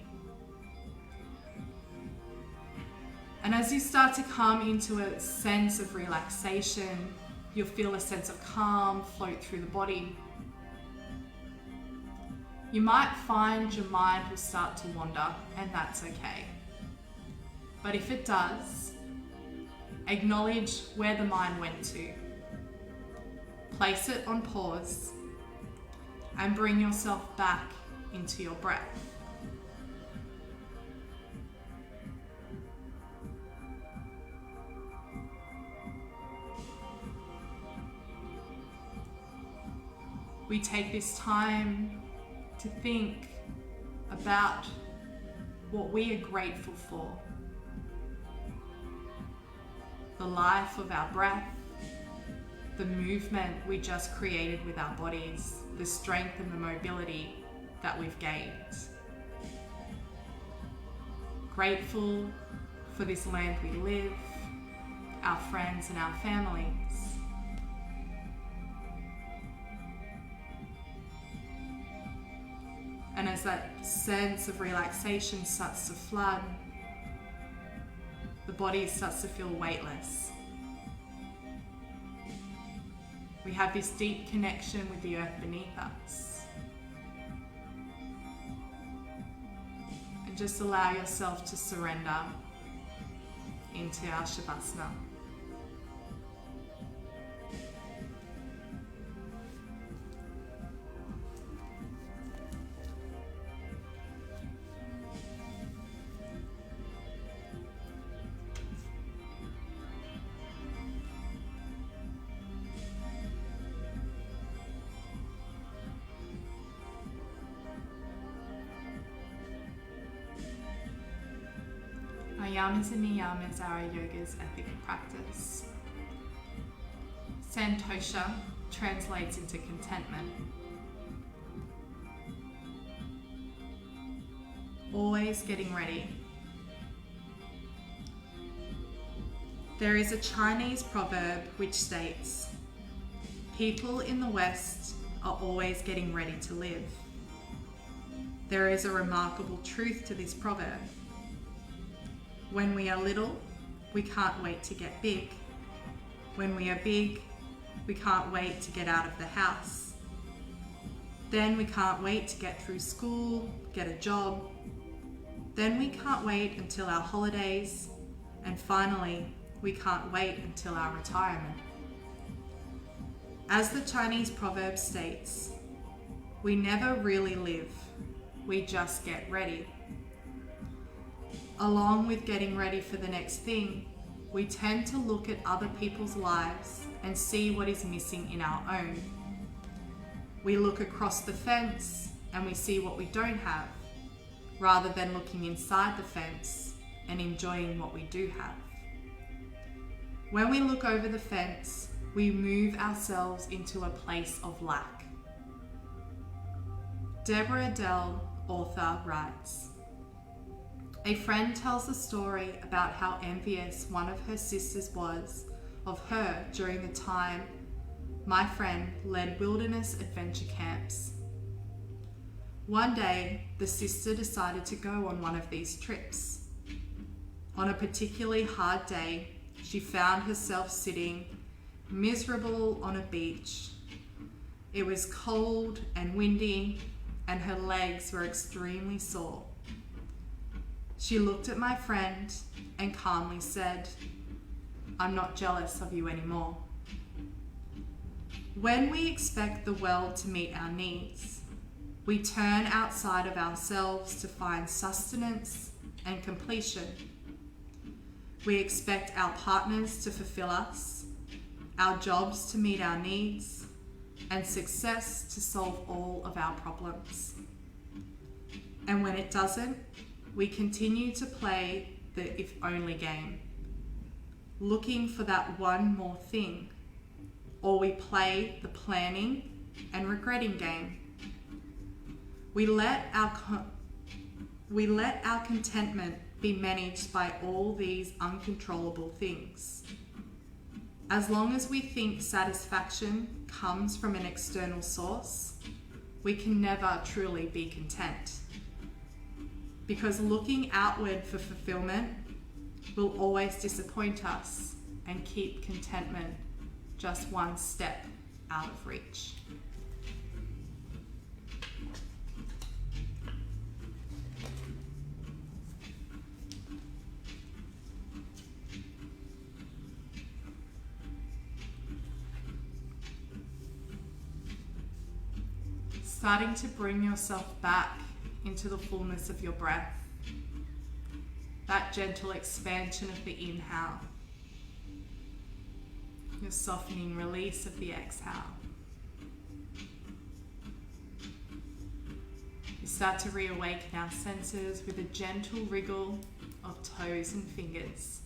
And as you start to come into a sense of relaxation, you'll feel a sense of calm float through the body. You might find your mind will start to wander, and that's okay. But if it does, acknowledge where the mind went to. Place it on pause and bring yourself back into your breath. We take this time to think about what we are grateful for. The life of our breath, the movement we just created with our bodies, the strength and the mobility that we've gained. Grateful for this land we live, our friends and our families. And as that sense of relaxation starts to flood, the body starts to feel weightless. We have this deep connection with the earth beneath us. And just allow yourself to surrender into our Shavasana. yamas and niyamas are our yoga's ethical practice. Santosha translates into contentment. Always getting ready. There is a Chinese proverb which states, "People in the West are always getting ready to live." There is a remarkable truth to this proverb. When we are little, we can't wait to get big. When we are big, we can't wait to get out of the house. Then we can't wait to get through school, get a job. Then we can't wait until our holidays. And finally, we can't wait until our retirement. As the Chinese proverb states, we never really live, we just get ready. Along with getting ready for the next thing, we tend to look at other people's lives and see what is missing in our own. We look across the fence and we see what we don't have, rather than looking inside the fence and enjoying what we do have. When we look over the fence, we move ourselves into a place of lack. Deborah Adele, author, writes, "A friend tells a story about how envious one of her sisters was of her during the time my friend led wilderness adventure camps. One day, the sister decided to go on one of these trips. On a particularly hard day, she found herself sitting miserable on a beach. It was cold and windy, and her legs were extremely sore. She looked at my friend and calmly said, 'I'm not jealous of you anymore.' When we expect the world to meet our needs, we turn outside of ourselves to find sustenance and completion. We expect our partners to fulfill us, our jobs to meet our needs, and success to solve all of our problems. And when it doesn't, we continue to play the if only game, looking for that one more thing, or we play the planning and regretting game. We let our contentment be managed by all these uncontrollable things. As long as we think satisfaction comes from an external source, we can never truly be content. Because looking outward for fulfillment will always disappoint us and keep contentment just one step out of reach." Starting to bring yourself back into the fullness of your breath. That gentle expansion of the inhale. Your softening release of the exhale. We start to reawaken our senses with a gentle wriggle of toes and fingers.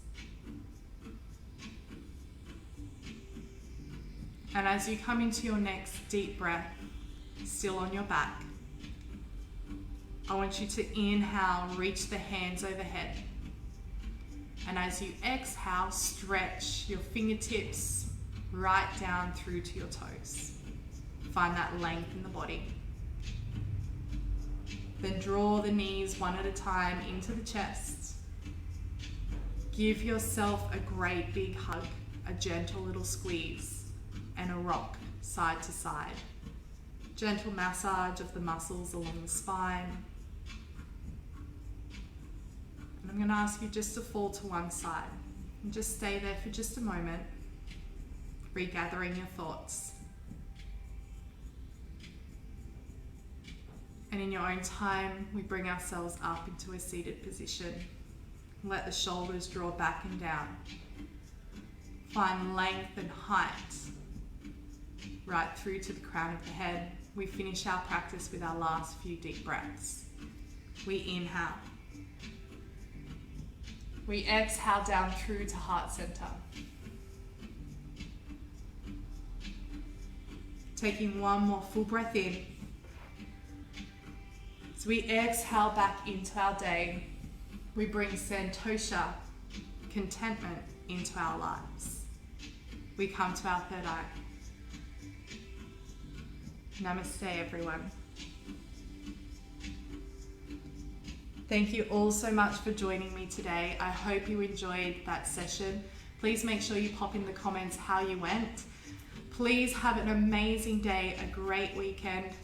And as you come into your next deep breath, still on your back, I want you to inhale, reach the hands overhead. And as you exhale, stretch your fingertips right down through to your toes. Find that length in the body. Then draw the knees one at a time into the chest. Give yourself a great big hug, a gentle little squeeze, and a rock side to side. Gentle massage of the muscles along the spine. And I'm going to ask you just to fall to one side and just stay there for just a moment, regathering your thoughts. And in your own time, we bring ourselves up into a seated position. Let the shoulders draw back and down. Find length and height right through to the crown of the head. We finish our practice with our last few deep breaths. We inhale. We exhale down through to heart center. Taking one more full breath in. So we exhale back into our day. We bring santosha, contentment, into our lives. We come to our third eye. Namaste, everyone. Thank you all so much for joining me today. I hope you enjoyed that session. Please make sure you pop in the comments how you went. Please have an amazing day, a great weekend.